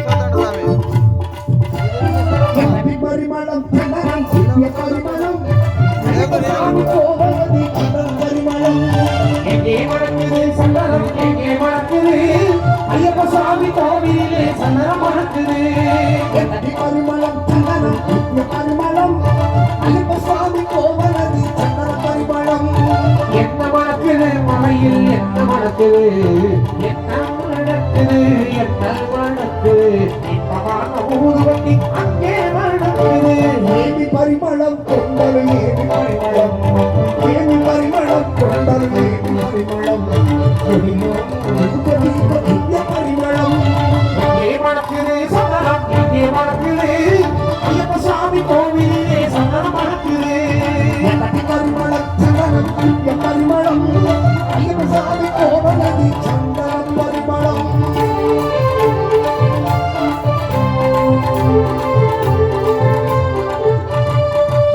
பரிமளம் பரிமளம் பரிமளம் எங்கே மணக்குது சந்தனம் எங்கே மணக்குது ஐயப்ப சாமி கோவிலே சந்தனம் மணக்குது பரிமளம் சந்தனம் பரிமளம் ஐயப்ப சாமி கோவிலது சந்தன பரிமளம் என்ன மணக்குது மலையில் என்ன மணக்குது என்ன மணக்குது என்ன மணக்குது இப்பவான ஊதுவண்டி அங்கே மணக்குது ஏமி பரிமளம் கொண்டல் ஏமி பரிமளம் ஏமி பரிமளம் கொண்டல் ஏமி பரிமளம் பரிமளம் எங்கே மணக்குது சந்தனம் எங்கே மணக்குது ஐயப்ப சாமி கோவிலே சந்தனம் மணக்குது பரிமளம் சந்தனம் பரிமளம் ஐயப்ப சாமி கோவிலது சந்தனம் பரிமளம்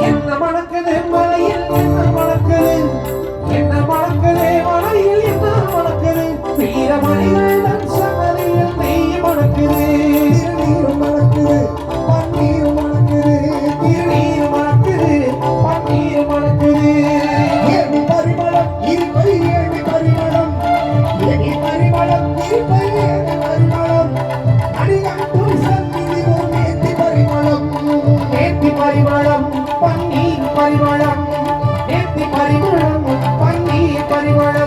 என்ன மணக்குது மலையில் என்ன மணக்குது என்ன மணக்குது மலையில் என்ன மணக்குது வீரமணிகள் சமலையில் நெய் மணக்குது நீர் மணக்குது பன்னீர் மணக்குது நீர் மணக்குது பன்னீர் மணக்குது ஏமி பரிமளம் இருப்பை ஏமி பரிமளம் ஏமி பரிமளம் இருப்பை ஏமி பரிமளம் அடிகாட்டும் சந்நிதி நேத்தி பரிமளம் நேத்தி பரிமளம் பன்னீர் பரிமளம் நேத்தி பரிமளம் பன்னீர் பரிமளம்